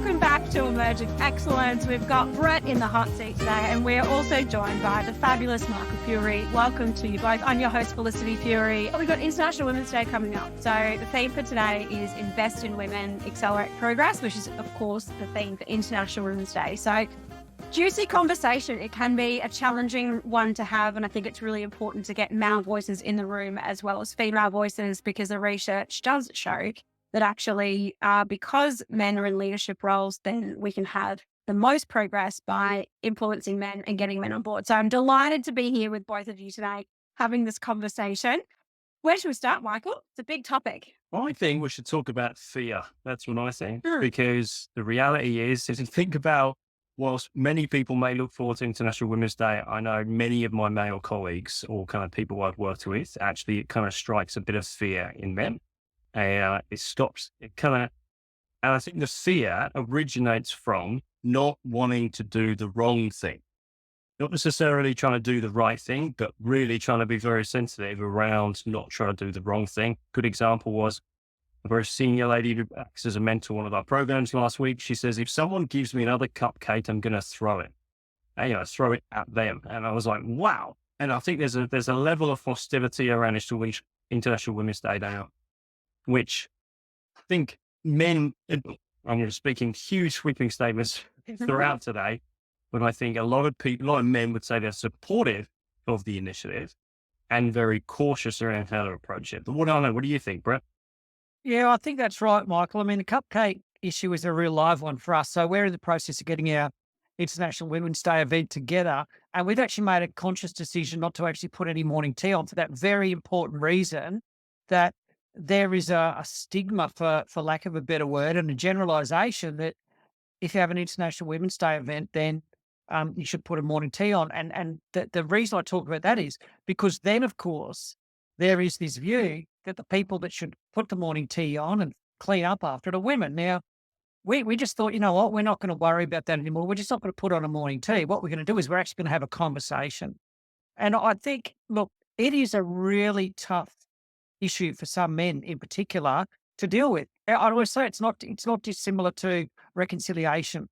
Welcome back to Emerging Excellence. We've got Brett in the hot seat today, and we're also joined by the fabulous Michael Fury. Welcome to you both. I'm your host, Felicity Fury. We've got International Women's Day coming up. So the theme for today is Invest in Women, Accelerate Progress, which is, of course, the theme for International Women's Day. So juicy conversation. It can be a challenging one to have, and I think it's really important to get male voices in the room as well as female voices, because the research does show that actually, because men are in leadership roles, then we can have the most progress by influencing men and getting men on board. So I'm delighted to be here with both of you today, having this conversation. Where should we start, Michael? It's a big topic. I think we should talk about fear. That's what I think, because the reality is, if you think about, whilst many people may look forward to International Women's Day, I know many of my male colleagues or kind of people I've worked with, actually it kind of strikes a bit of fear in them. And and I think the fear originates from not wanting to do the wrong thing, not necessarily trying to do the right thing, but really trying to be very sensitive around not trying to do the wrong thing. Good example was a very senior lady who acts as a mentor in one of our programs last week. She says, if someone gives me another cupcake, I'm going to throw it, throw it at them. And I was like, wow. And I think there's a level of hostility around International Women's Day now, which I think men, I'm speaking huge sweeping statements throughout today, but I think a lot of men would say they're supportive of the initiative and very cautious around how to approach it. But what do you think, Brett? Yeah, I think that's right, Michael. I mean, the cupcake issue is a real live one for us. So we're in the process of getting our International Women's Day event together, and we've actually made a conscious decision not to actually put any morning tea on for that very important reason, that there is a stigma, for lack of a better word, and a generalization that if you have an International Women's Day event, then you should put a morning tea on. And the reason I talk about that is because then, of course, there is this view that the people that should put the morning tea on and clean up after it are women. Now, we just thought, you know what, we're not going to worry about that anymore. We're just not going to put on a morning tea. What we're going to do is we're actually going to have a conversation. And I think, look, it is a really tough issue for some men in particular to deal with. I always say it's not dissimilar to reconciliation.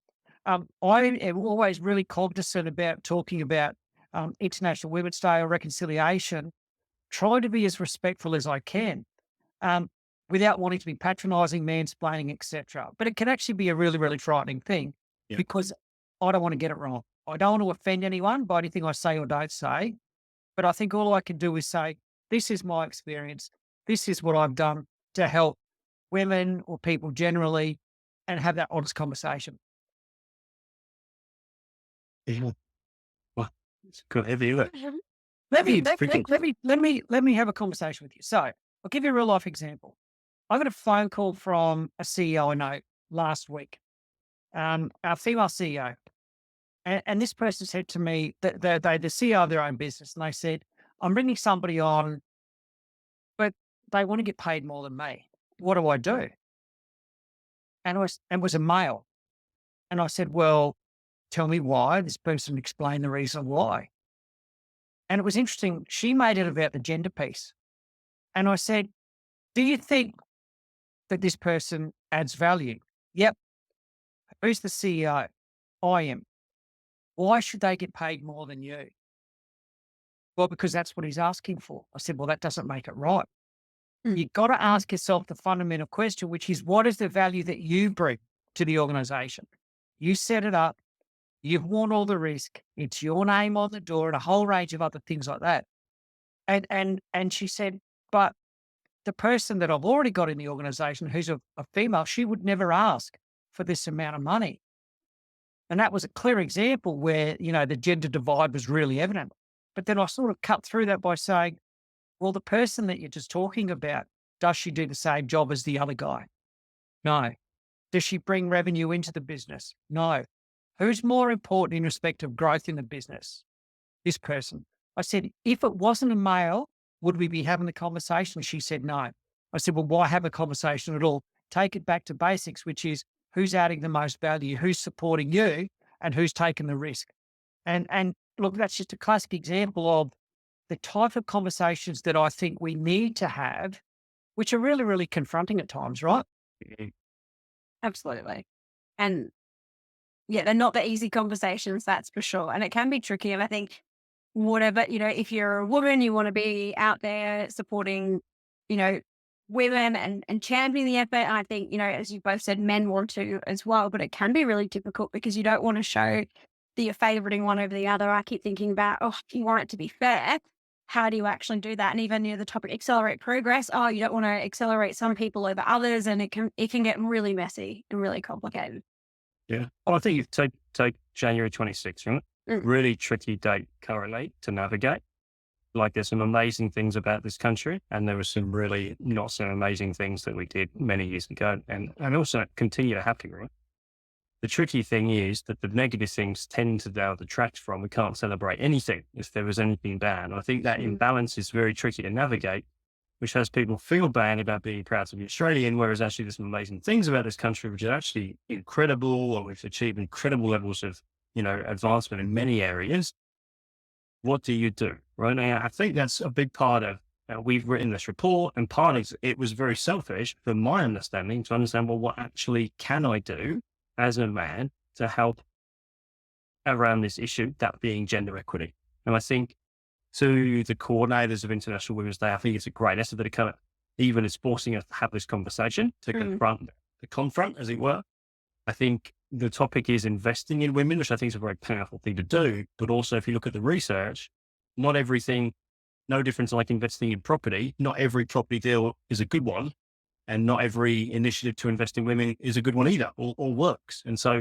I am always really cognizant about talking about International Women's Day or reconciliation, trying to be as respectful as I can, without wanting to be patronising, mansplaining, etc. But it can actually be a really, really frightening thing because I don't want to get it wrong. I don't want to offend anyone by anything I say or don't say, but I think all I can do is say, this is my experience. This is what I've done to help women or people generally, and have that honest conversation. Yeah. Well, it's good heavy, isn't it? Let me have a conversation with you. So I'll give you a real life example. I got a phone call from a CEO I know last week, a female CEO. And this person said to me that they're the CEO of their own business. And they said, I'm bringing somebody on, but they want to get paid more than me. What do I do? And it was a male. And I said, well, tell me why. This person explained the reason why. And it was interesting. She made it about the gender piece. And I said, do you think that this person adds value? Yep. Who's the CEO? I am. Why should they get paid more than you? Well, because that's what he's asking for. I said, well, that doesn't make it right. You've got to ask yourself the fundamental question, which is, what is the value that you bring to the organization? You set it up. You've worn all the risk. It's your name on the door and a whole range of other things like that. And she said, but the person that I've already got in the organization, who's a female, she would never ask for this amount of money. And that was a clear example where, the gender divide was really evident. But then I sort of cut through that by saying, well, the person that you're just talking about, does she do the same job as the other guy? No. Does she bring revenue into the business? No. Who's more important in respect of growth in the business? This person. I said, if it wasn't a male, would we be having the conversation? She said, no. I said, well, why have a conversation at all? Take it back to basics, which is who's adding the most value, who's supporting you, and who's taking the risk. And look, that's just a classic example of the type of conversations that I think we need to have, which are really, really confronting at times, right? Absolutely. And yeah, they're not the easy conversations, that's for sure. And it can be tricky. And I think whatever, if you're a woman, you want to be out there supporting, you know, women and championing the effort. And I think, as you both said, men want to as well, but it can be really difficult because you don't want to show that you're favoriting one over the other. I keep thinking about, if you want it to be fair, how do you actually do that? And even the topic accelerate progress. Oh, you don't want to accelerate some people over others, and it can get really messy and really complicated. Yeah. Well, I think you take January 26th, right? Mm. Really tricky date currently to navigate. Like there's some amazing things about this country, and there were some really not so amazing things that we did many years ago, and also continue to happen, right? The tricky thing is that the negative things tend to now detract from. We can't celebrate anything if there was anything bad. I think that imbalance is very tricky to navigate, which has people feel bad about being proud to be Australian, whereas actually there's some amazing things about this country, which are actually incredible, or we've achieved incredible levels of, advancement in many areas. What do you do? Right now, I think that's a big part of, we've written this report, and part of it was very selfish from my understanding to understand, well, what actually can I do as a man to help around this issue, that being gender equity? And I think to the coordinators of International Women's Day, I think it's a great lesson that it kind of even is forcing us to have this conversation to confront, as it were. I think the topic is investing in women, which I think is a very powerful thing to do. But also, if you look at the research, not everything, no difference like investing in property. Not every property deal is a good one, and not every initiative to invest in women is a good one either, or works. And so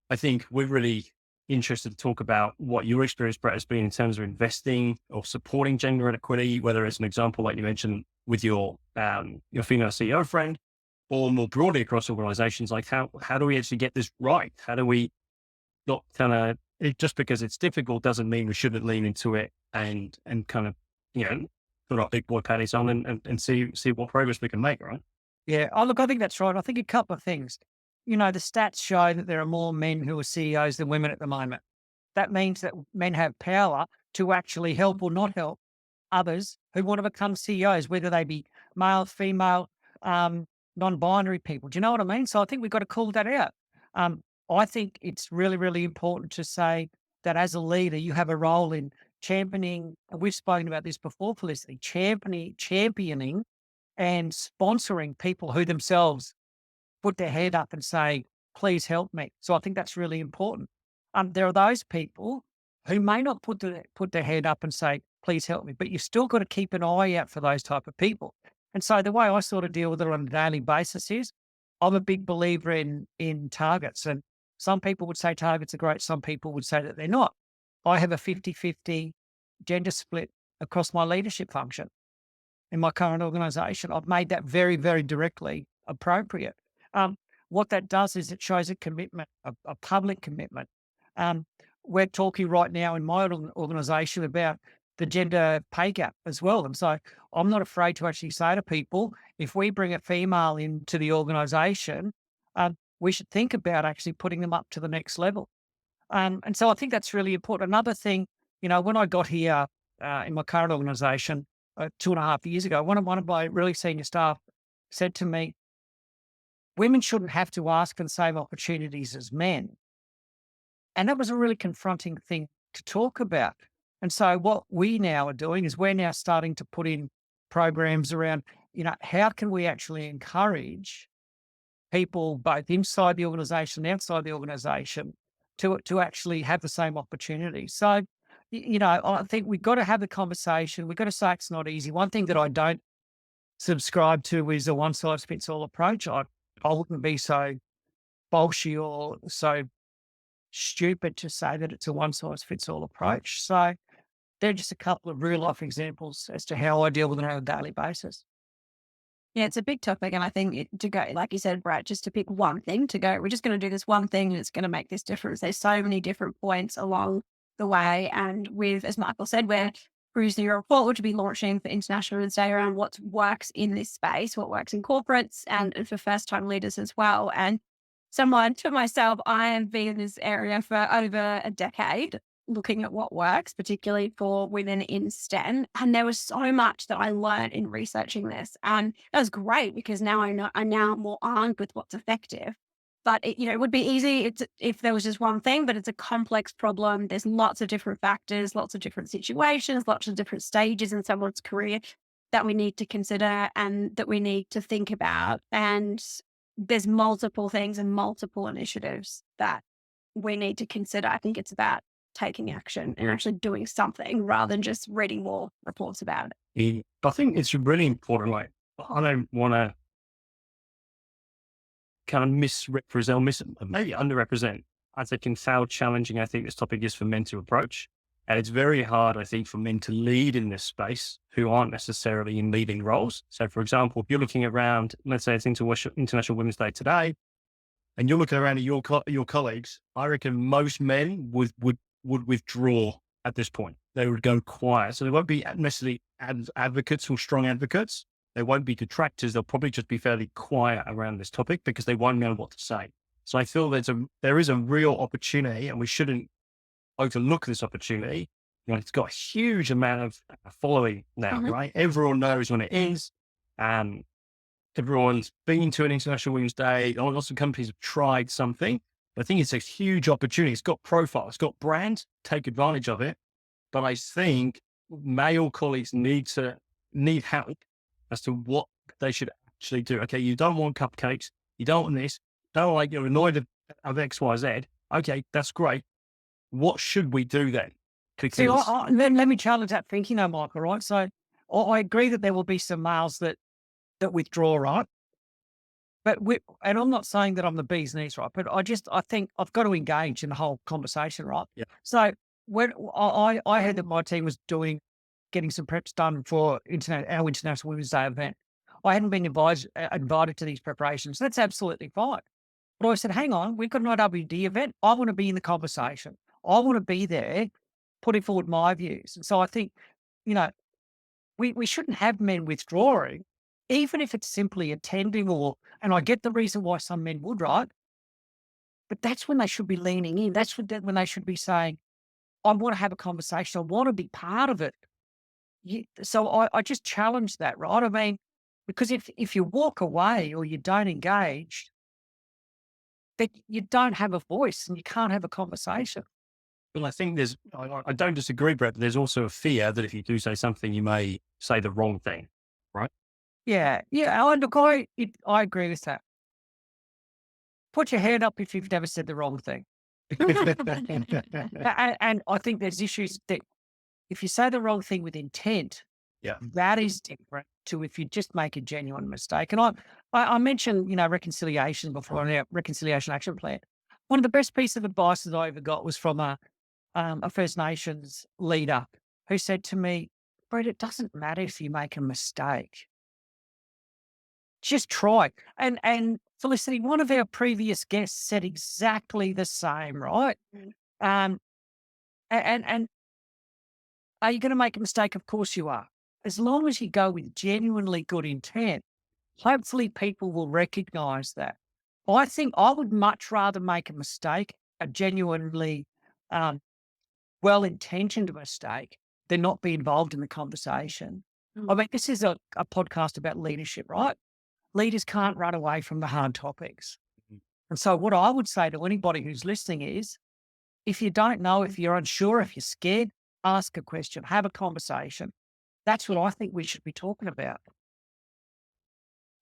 I think we're really interested to talk about what your experience, Brett, has been in terms of investing or supporting gender equity, whether it's an example like you mentioned with your female CEO friend, or more broadly across organizations. Like how do we actually get this right? How do we not just because it's difficult doesn't mean we shouldn't lean into it and kind of, put our big boy panties on and see what progress we can make, right? Yeah. Oh, look, I think that's right. I think a couple of things. The stats show that there are more men who are CEOs than women at the moment. That means that men have power to actually help or not help others who want to become CEOs, whether they be male, female, non-binary people. Do you know what I mean? So I think we've got to call that out. I think it's really, really important to say that as a leader, you have a role in championing, and we've spoken about this before, Felicity, championing and sponsoring people who themselves put their head up and say, please help me. So I think that's really important. There are those people who may not put their head up and say, please help me, but you've still got to keep an eye out for those type of people. And so the way I sort of deal with it on a daily basis is I'm a big believer in targets. And some people would say targets are great. Some people would say that they're not. I have a 50-50 gender split across my leadership function in my current organization. I've made that very, very directly appropriate. What that does is it shows a commitment, a public commitment. We're talking right now in my organization about the gender pay gap as well. And so I'm not afraid to actually say to people, if we bring a female into the organization, we should think about actually putting them up to the next level. And so I think that's really important. Another thing, when I got here in my current organization 2.5 years ago, one of my really senior staff said to me, women shouldn't have to ask for the same opportunities as men. And that was a really confronting thing to talk about. And so what we now are doing is we're now starting to put in programs around, how can we actually encourage people both inside the organization and outside the organization to actually have the same opportunities. So, I think we've got to have the conversation. We've got to say it's not easy. One thing that I don't subscribe to is a one size fits all approach. I wouldn't be so bolshy or so stupid to say that it's a one size fits all approach. So they're just a couple of real life examples as to how I deal with it on a daily basis. Yeah, it's a big topic. And I think to go, like you said, Brad, just to pick one thing to go, we're just going to do this one thing and it's going to make this difference. There's so many different points along the way. And with, as Michael said, we're producing a report which will be launching for International Women's Day around what works in this space, what works in corporates and for first time leaders as well. And someone for myself, I have been in this area for over a decade, looking at what works, particularly for women in STEM. And there was so much that I learned in researching this. And that was great because now I'm now more armed with what's effective. But it would be easy if there was just one thing, but it's a complex problem. There's lots of different factors, lots of different situations, lots of different stages in someone's career that we need to consider and that we need to think about. And there's multiple things and multiple initiatives that we need to consider. I think it's about taking action and actually doing something rather than just reading more reports about it. I think it's really important. Like, I don't want to kind of misrepresent, maybe underrepresent. I think how challenging I think this topic is for men to approach. And it's very hard, I think, for men to lead in this space who aren't necessarily in leading roles. So, for example, if you're looking around, let's say it's International Women's Day today, and you're looking around at your colleagues, I reckon most men would withdraw at this point. They would go quiet. So they won't be necessarily advocates or strong advocates. They won't be detractors. They'll probably just be fairly quiet around this topic because they won't know what to say. So I feel there is a real opportunity, and we shouldn't overlook this opportunity. It's got a huge amount of following now, right? Everyone knows when it is. Everyone's been to an International Women's Day. Lots of companies have tried something. I think it's a huge opportunity. It's got profile, it's got brand, take advantage of it. But I think male colleagues need help as to what they should actually do. Okay, you don't want cupcakes. You don't want this. You're annoyed of X, Y, Z. Okay, that's great. What should we do then? See, let me challenge that thinking though, Michael, right? So I agree that there will be some males that withdraw, right? But and I'm not saying that I'm the bee's knees, right? But I think I've got to engage in the whole conversation, right? Yeah. So when I heard that my team was getting some preps done for our International Women's Day event, I hadn't been invited to these preparations. That's absolutely fine. But I said, hang on, we've got an IWD event. I want to be in the conversation. I want to be there, putting forward my views. And so I think, we shouldn't have men withdrawing, even if it's simply attending and I get the reason why some men would, right? But that's when they should be leaning in. That's when they should be saying, I want to have a conversation. I want to be part of it. So I just challenge that, right? I mean, because if you walk away or you don't engage, that you don't have a voice and you can't have a conversation. Well, I think I don't disagree, Brett, but there's also a fear that if you do say something, you may say the wrong thing, right? Yeah. Look, I agree with that. Put your hand up if you've never said the wrong thing. And I think there's issues that if you say the wrong thing with intent, that is different to if you just make a genuine mistake. And I mentioned, reconciliation before, our reconciliation action plan. One of the best pieces of advice that I ever got was from a First Nations leader who said to me, Brett, it doesn't matter if you make a mistake. Just try. And Felicity, one of our previous guests said exactly the same, right? And are you going to make a mistake? Of course you are. As long as you go with genuinely good intent, hopefully people will recognize that. I think I would much rather make a mistake, a genuinely well-intentioned mistake, than not be involved in the conversation. I mean, this is a podcast about leadership, right? Leaders can't run away from the hard topics. And so what I would say to anybody who's listening is, if you don't know, if you're unsure, if you're scared, ask a question, have a conversation. That's what I think we should be talking about.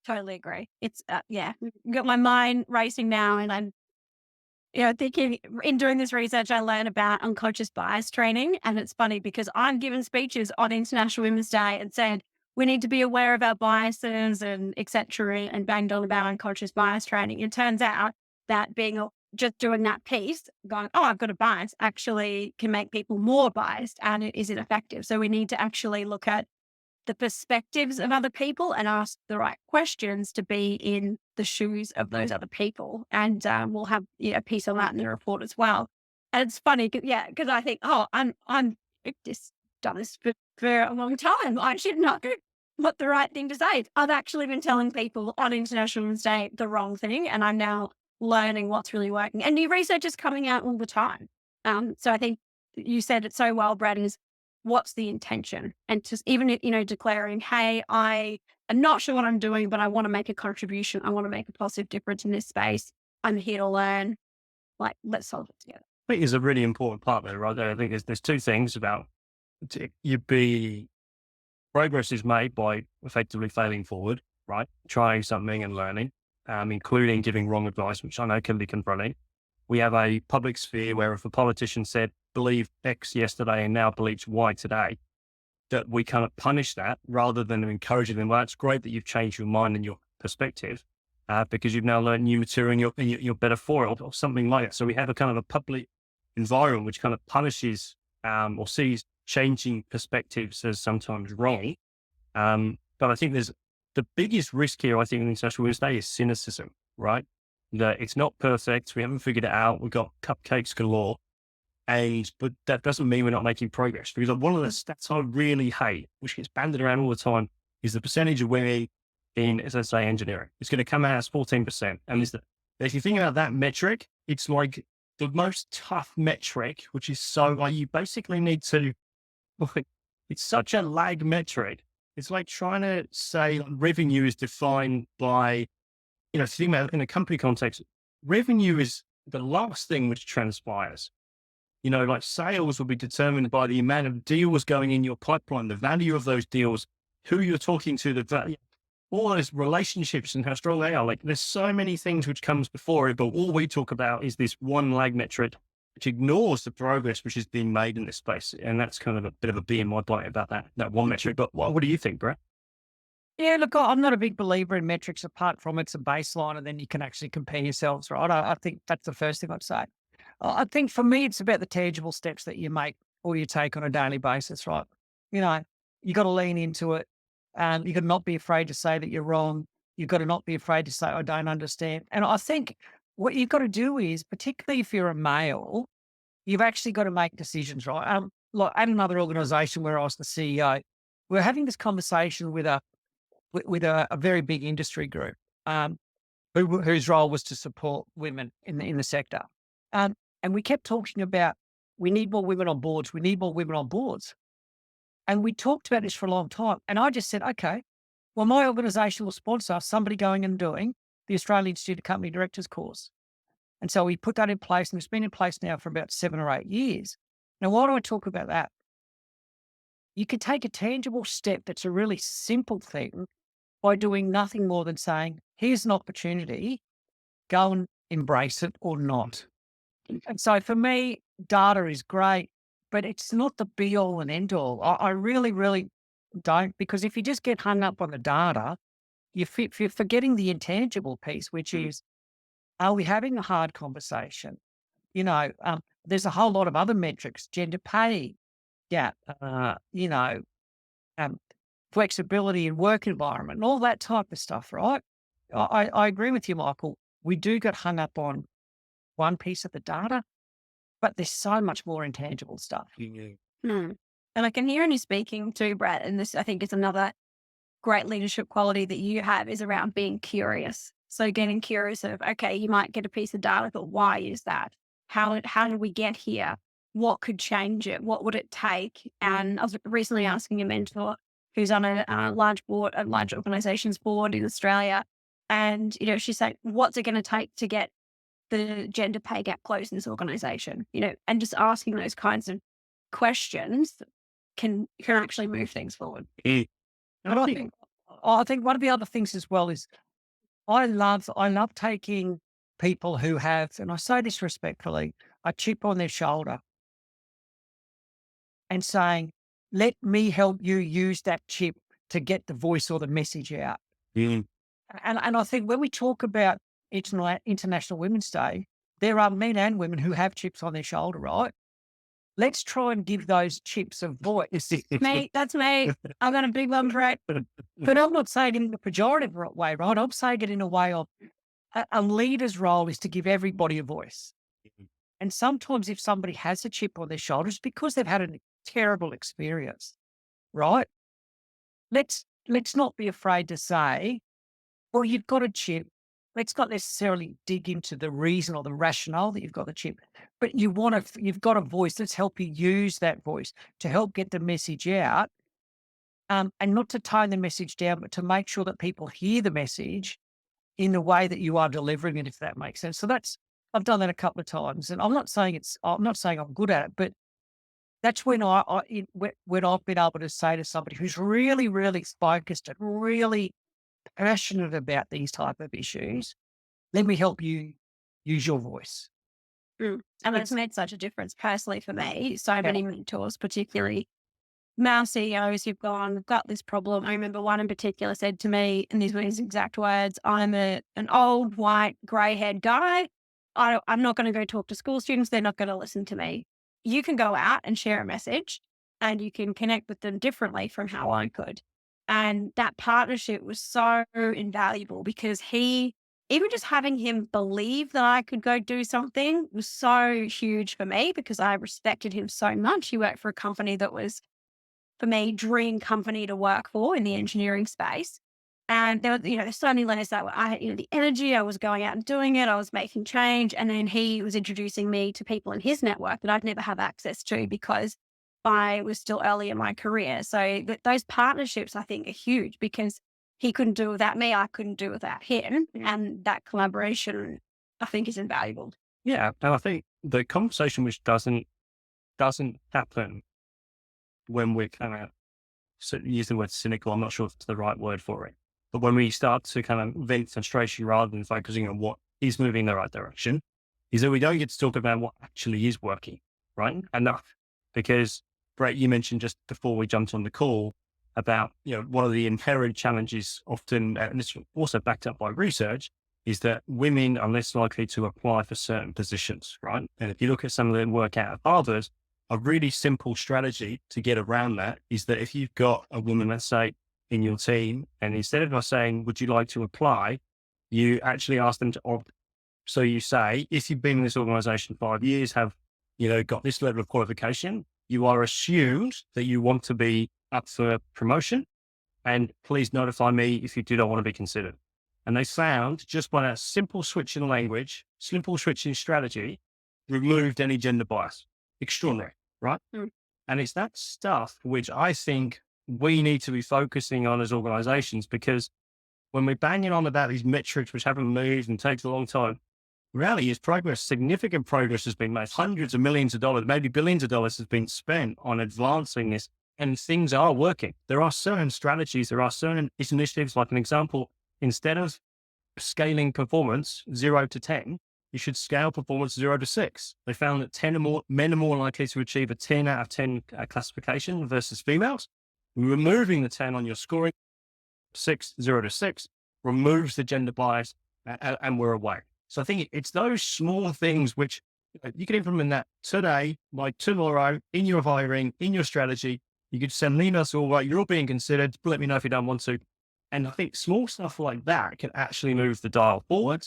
Totally agree. It's, got my mind racing now, and I'm, thinking in doing this research, I learned about unconscious bias training. And it's funny because I'm giving speeches on International Women's Day and said, we need to be aware of our biases and et cetera, and banged on about unconscious bias training. It turns out that just doing that piece, going, oh, I've got a bias, actually can make people more biased, and it isn't effective. So we need to actually look at the perspectives of other people and ask the right questions to be in the shoes of those other people. And we'll have a piece on that in the report as well. And it's funny, because I think, I've just done this for a long time. I should know what the right thing to say is. I've actually been telling people on International Women's Day the wrong thing, and I'm now learning what's really working. And new research is coming out all the time. So I think you said it so well, Brad, is what's the intention? And just even, declaring, hey, I am not sure what I'm doing, but I want to make a contribution. I want to make a positive difference in this space. I'm here to learn. Like, let's solve it together. I think is a really important part there, right there. I think there's two things about progress is made by effectively failing forward, right? Trying something and learning, including giving wrong advice, which I know can be confronting. We have a public sphere where if a politician said, believe X yesterday and now believes Y today, that we kind of punish that rather than encouraging them. Well, it's great that you've changed your mind and your perspective because you've now learned new material and you're better for it or something like that. So we have a kind of a public environment which kind of punishes or sees changing perspectives as sometimes wrong. But I think there's the biggest risk here, I think, in International Women's Day is cynicism, right? That it's not perfect. We haven't figured it out. We've got cupcakes galore. But that doesn't mean we're not making progress. Because one of the stats I really hate, which gets banded around all the time, is the percentage of women in, as I say, engineering. It's going to come out as 14%. And if you think about that metric, it's like the most tough metric, which is so like you basically need to, it's such a lag metric. It's like trying to say revenue is defined by, if you think about it in a company context, revenue is the last thing which transpires. Like sales will be determined by the amount of deals going in your pipeline, the value of those deals, who you're talking to, the value, all those relationships and how strong they are. Like there's so many things which comes before it, but all we talk about is this one lag metric, which ignores the progress which is being made in this space. And that's kind of a bit of a bee in my bite about that one metric. But what do you think, Brett? Yeah, look, I'm not a big believer in metrics apart from it's a baseline and then you can actually compare yourselves, right? I think that's the first thing I'd say. I think for me, it's about the tangible steps that you make or you take on a daily basis, right? You got to lean into it. You got to not be afraid to say that you're wrong. You've got to not be afraid to say, I don't understand. And I think what you've got to do is, particularly if you're a male, you've actually got to make decisions, right? Like at another organization where I was the CEO, we're having this conversation with a very big industry group whose role was to support women in the sector. And we kept talking about, we need more women on boards. We need more women on boards. And we talked about this for a long time. And I just said, okay, well, my organization will sponsor somebody going and doing the Australian Institute of Company Directors course. And so we put that in place, and it's been in place now for about 7 or 8 years. Now, why do I talk about that? You can take a tangible step that's a really simple thing by doing nothing more than saying, here's an opportunity, go and embrace it or not. And so for me, data is great, but it's not the be all and end all. I really, really don't, because if you just get hung up on the data, you're forgetting the intangible piece, which is, are we having a hard conversation? There's a whole lot of other metrics, gender pay gap, flexibility in work environment and all that type of stuff, right? I agree with you, Michael. We do get hung up on one piece of the data, but there's so much more intangible stuff. And I can hear in you speaking too, Brett, and this I think is another great leadership quality that you have is around being curious. So getting curious of, okay, you might get a piece of data, but why is that? How did we get here? What could change it? What would it take? And I was recently asking a mentor who's on a large organization's board in Australia. And, she's saying, what's it going to take to get the gender pay gap closed in this organization? And just asking those kinds of questions can actually move things forward. And I think one of the other things as well is I love taking people who have, and I say this respectfully, a chip on their shoulder and saying, let me help you use that chip to get the voice or the message out. And I think when we talk about International Women's Day, there are men and women who have chips on their shoulder, right? Let's try and give those chips a voice. Mate, that's me. I've got a big one, Brett. But I'm not saying it in the pejorative way, right? I'm saying it in a way of a leader's role is to give everybody a voice. And sometimes if somebody has a chip on their shoulders because they've had a terrible experience, right? Let's not be afraid to say, well, you've got a chip. Let's not necessarily dig into the reason or the rationale that you've got the chip, but you've got a voice. Let's help you use that voice to help get the message out, and not to tone the message down, but to make sure that people hear the message in the way that you are delivering it, if that makes sense. So I've done that a couple of times, and I'm not saying I'm good at it, but that's when when I've been able to say to somebody who's really, really focused and really passionate about these type of issues, let me help you use your voice. And it's made such a difference personally for me. So many mentors, particularly male CEOs, who've gone, we've got this problem. I remember one in particular said to me, and these were his exact words, I'm an old, white, grey-haired guy. I'm not going to go talk to school students. They're not going to listen to me. You can go out and share a message and you can connect with them differently from how I could. And that partnership was so invaluable because even just having him believe that I could go do something was so huge for me because I respected him so much. He worked for a company that was, for me, dream company to work for in the engineering space. And there were, there's so many layers that I had, the energy, I was going out and doing it, I was making change. And then he was introducing me to people in his network that I'd never have access to because I was still early in my career. So those partnerships, I think, are huge because he couldn't do without me, I couldn't do without him. And that collaboration, I think, is invaluable. Yeah. And I think the conversation which doesn't happen when we're kind of, so use the word cynical, I'm not sure if it's the right word for it, but when we start to kind of vent frustration rather than focusing on what is moving in the right direction, is that we don't get to talk about what actually is working, right? Enough. Because Brett, you mentioned just before we jumped on the call about, one of the inherent challenges often, and it's also backed up by research, is that women are less likely to apply for certain positions, right? And if you look at some of the work out of Harvard, a really simple strategy to get around that is that if you've got a woman, let's say, in your team, and instead of us saying, would you like to apply, you actually ask them to opt. So you say, if you've been in this organization 5 years, have, got this level of qualification, you are assumed that you want to be up for promotion, and please notify me if you do not want to be considered. And they found just by that simple switch in language, simple switch in strategy, removed any gender bias. Extraordinary, right? And it's that stuff which I think we need to be focusing on as organizations, because when we're banging on about these metrics which haven't moved and takes a long time, reality is progress, significant progress has been made. Hundreds of millions of dollars, maybe billions of dollars has been spent on advancing this, and things are working. There are certain strategies, there are certain initiatives. Like an example, instead of scaling performance 0 to 10, you should scale performance 0 to 6. They found that men are more likely to achieve a 10 out of 10 classification versus females. Removing the 10 on your scoring, 0 to 6, removes the gender bias, and we're away. So I think it's those small things which you can implement that today, by tomorrow, in your hiring, in your strategy. You could send an email to all right, you're all being considered, let me know if you don't want to. And I think small stuff like that can actually move the dial forward.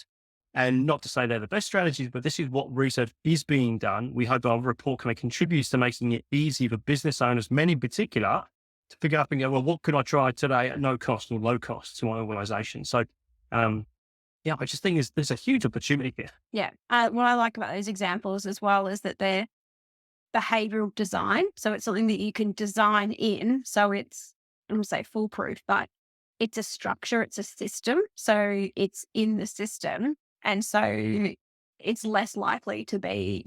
And not to say they're the best strategies, but this is what research is being done. We hope our report kind of contributes to making it easy for business owners, men in particular, to figure out and go, well, what could I try today at no cost or low cost to my organization? So, I just think there's a huge opportunity here. Yeah. What I like about those examples as well is that they're behavioral design. So it's something that you can design in. So it's, I don't say foolproof, but it's a structure, it's a system. So it's in the system. And so it's less likely to be,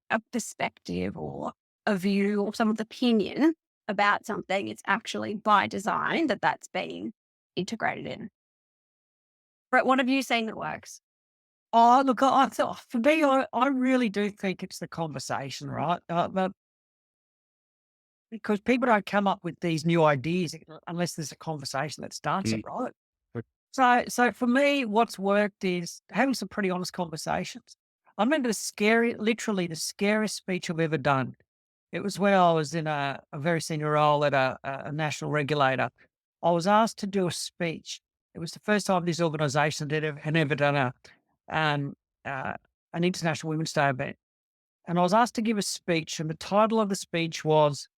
a perspective or a view or someone's opinion about something. It's actually by design that's being integrated in. Brett, what have you seen that works? Oh, look, I thought for me, I really do think it's the conversation, right? Because people don't come up with these new ideas unless there's a conversation that starts it, right? So for me, what's worked is having some pretty honest conversations. I remember literally the scariest speech I've ever done. It was when I was in a very senior role at a national regulator. I was asked to do a speech. It was the first time this organisation had ever done an International Women's Day event. And I was asked to give a speech, and the title of the speech was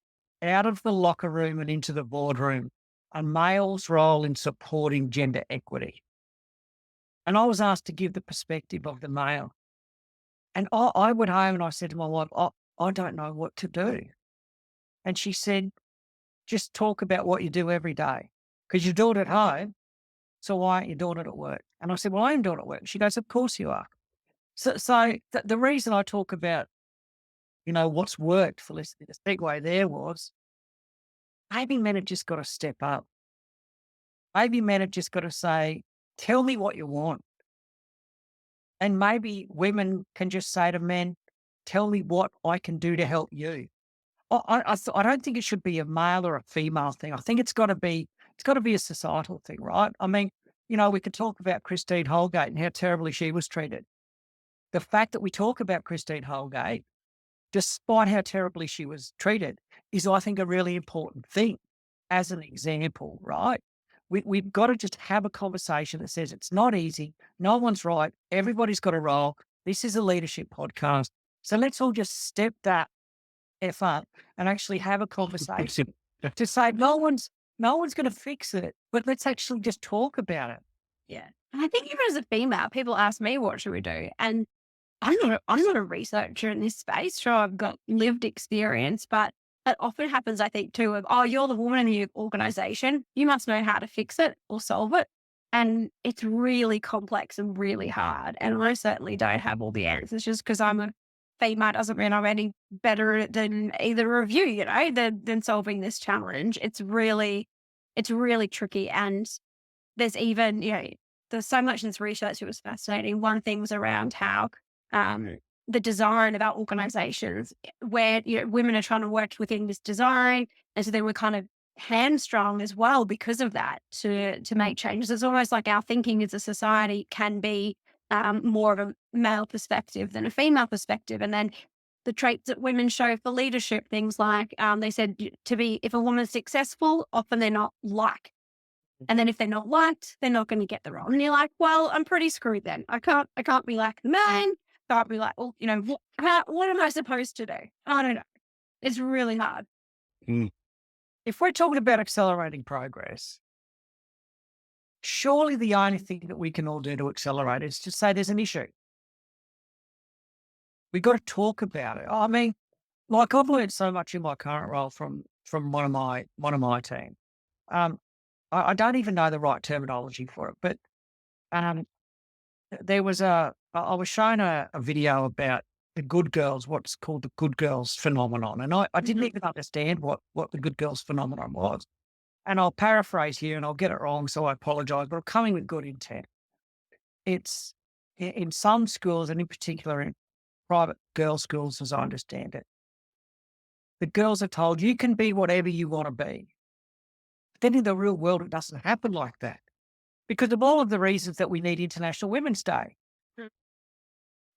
"Out of the Locker Room and Into the Boardroom, a Male's Role in Supporting Gender Equity." And I was asked to give the perspective of the male. And I went home and I said to my wife, I don't know what to do. And she said, just talk about what you do every day, because you do it at home. so why aren't you doing it at work? And I said, well, I am doing it at work. She goes, of course you are. So the reason I talk about, what's worked for listening, the segue there was maybe men have just got to step up. Maybe men have just got to say, tell me what you want. And maybe women can just say to men, tell me what I can do to help you. I don't think it should be a male or a female thing. I think it's got to be a societal thing, right? I mean, we could talk about Christine Holgate and how terribly she was treated. The fact that we talk about Christine Holgate, despite how terribly she was treated, is, I think, a really important thing as an example, right? We've got to just have a conversation that says it's not easy. No one's right. Everybody's got a role. This is a leadership podcast. So let's all just step that F up and actually have a conversation to say no one's going to fix it, but let's actually just talk about it. Yeah. And I think even as a female, people ask me, what should we do? And I'm not a researcher in this space. Sure, I've got lived experience, but it often happens, I think, too, of, oh, you're the woman in the organization. You must know how to fix it or solve it. And it's really complex and really hard. And I certainly don't have all the answers. Just because I'm a female doesn't mean I'm any better than either of you, than solving this challenge. It's really tricky. And there's even, there's so much in this research that was fascinating. One thing was around how the design of our organizations where, women are trying to work within this design. And so then we're kind of hamstrung as well because of that to make changes. It's almost like our thinking as a society can be more of a male perspective than a female perspective. And then the traits that women show for leadership, things like they said if a woman's successful, often they're not liked. And then if they're not liked, they're not going to get the role. And you're like, well, I'm pretty screwed then. I can't be like the man. Can't be like, well, what am I supposed to do? I don't know. It's really hard. Mm. If we're talking about accelerating progress, surely the only thing that we can all do to accelerate is to say there's an issue. We've got to talk about it. I mean, like I've learned so much in my current role from one of my team. I don't even know the right terminology for it, but I was shown a video about the good girls, what's called the good girls phenomenon. And I didn't even understand what the good girls phenomenon was. And I'll paraphrase here and I'll get it wrong, so I apologize, but I'm coming with good intent. It's in some schools, and in particular in private girls' schools, as I understand it, the girls are told you can be whatever you want to be. But then in the real world, it doesn't happen like that because of all of the reasons that we need International Women's Day.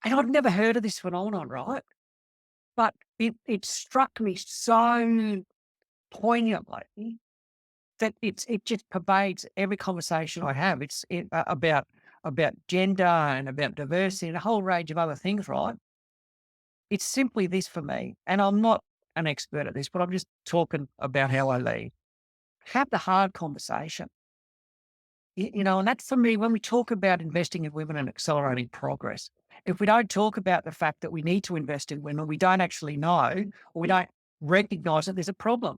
And I'd never heard of this phenomenon, right? But it struck me so poignantly that it just pervades every conversation I have. It's about gender and about diversity and a whole range of other things, right? It's simply this for me, and I'm not an expert at this, but I'm just talking about how I lead. Have the hard conversation. And that's for me, when we talk about investing in women and accelerating progress, if we don't talk about the fact that we need to invest in women, we don't actually know, or we don't recognize that there's a problem.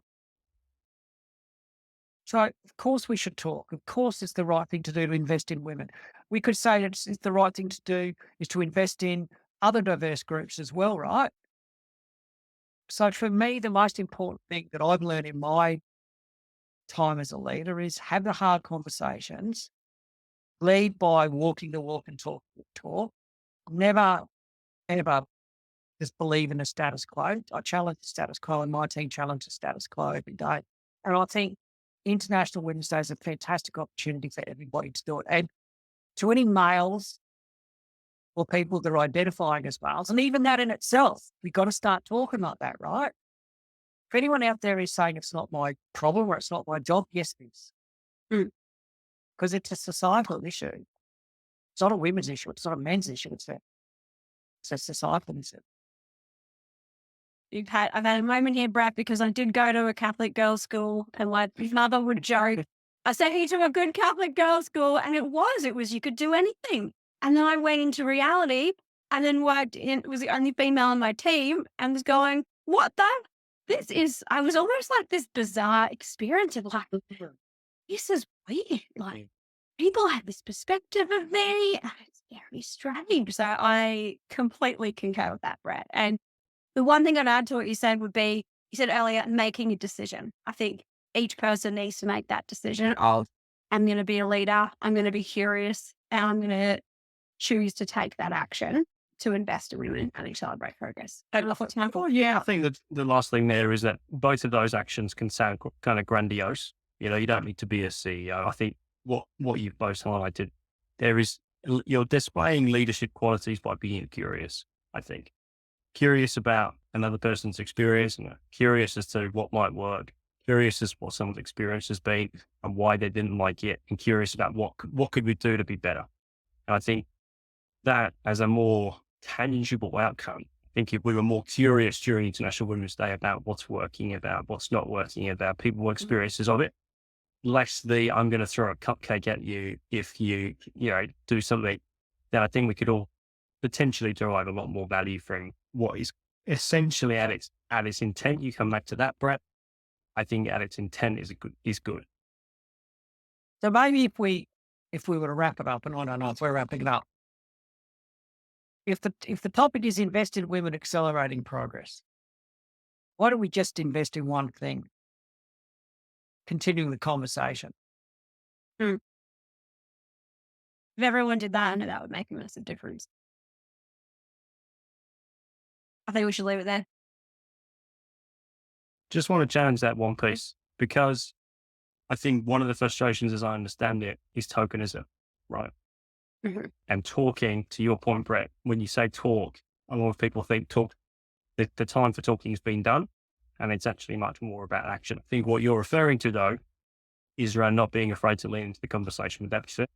So, of course, we should talk. Of course, it's the right thing to do to invest in women. We could say it's the right thing to do is to invest in other diverse groups as well, right? So, for me, the most important thing that I've learned in my time as a leader is have the hard conversations, lead by walking the walk and talk the talk. Never, ever just believe in the status quo. I challenge the status quo, and my team challenges the status quo every day. And I think International Women's Day is a fantastic opportunity for everybody to do it. And to any males or people that are identifying as males, and even that in itself, we've got to start talking like that, right? If anyone out there is saying it's not my problem or it's not my job, yes, it is. Because it's a societal issue. It's not a women's issue. It's not a men's issue. It's a societal issue. I've had a moment here, Brad, because I did go to a Catholic girls' school, and my mother would joke, I sent you to a good Catholic girls' school, and it was you could do anything. And then I went into reality and then was the only female on my team and was going, what I was almost like this bizarre experience of like, this is weird. Like, people have this perspective of me, and it's very strange. So I completely concur with that, Brett. And the one thing I'd add to what you said would be, you said earlier, making a decision. I think each person needs to make that decision of, I'm going to be a leader, I'm going to be curious, and I'm going to choose to take that action to invest in women and accelerate progress. Yeah, I think that the last thing there is that both of those actions can sound kind of grandiose. You don't need to be a CEO. I think what you've both highlighted, you're displaying leadership qualities by being curious, I think. Curious about another person's experience, and curious as to what might work, curious as what someone's experience has been and why they didn't like it, and curious about what could we do to be better. And I think that as a more tangible outcome, I think if we were more curious during International Women's Day about what's working, about what's not working, about people's experiences of it, less the I'm going to throw a cupcake at you if you do something, then I think we could all potentially derive a lot more value from what is essentially at its intent. You come back to that, Brett. I think at its intent is good. So maybe if we were to wrap it up, and I don't know if we're wrapping it up, if the topic is invest in women accelerating progress, why don't we just invest in one thing? Continuing the conversation. If everyone did that, I know that would make a massive difference. I think we should leave it there. Just want to challenge that one piece, because I think one of the frustrations, as I understand it, is tokenism, right? Mm-hmm. And talking, to your point, Brett, when you say talk, a lot of people think the time for talking has been done, and it's actually much more about action. I think what you're referring to, though, is around not being afraid to lean into the conversation. Would that be fair?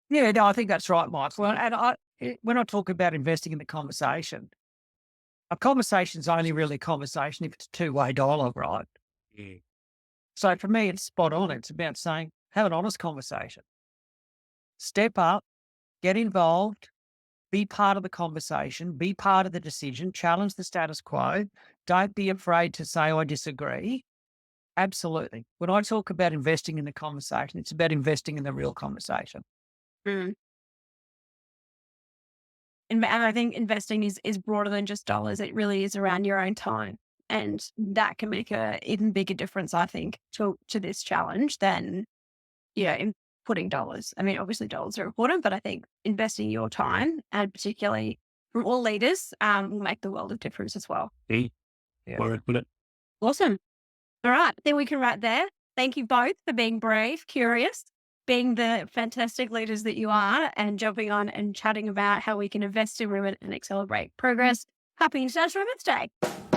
Yeah, no, I think that's right, Mike. Well, and when I talk about investing in the conversation, a conversation's only really a conversation if it's a two-way dialogue, right? Yeah. So for me, it's spot on. It's about saying, have an honest conversation. Step up, get involved, be part of the conversation, be part of the decision, challenge the status quo. Don't be afraid to say, I disagree. Absolutely. When I talk about investing in the conversation, it's about investing in the real conversation. Mm. And I think investing is broader than just dollars. It really is around your own time. And that can make a even bigger difference, I think, to this challenge than, in putting dollars. I mean, obviously dollars are important, but I think investing your time, and particularly from all leaders, will make the world of difference as well. Yeah. Where I'd put it. Awesome. All right. Then we can wrap there. Thank you both for being brave, curious, being the fantastic leaders that you are, and jumping on and chatting about how we can invest in women and accelerate progress. Happy International Women's Day.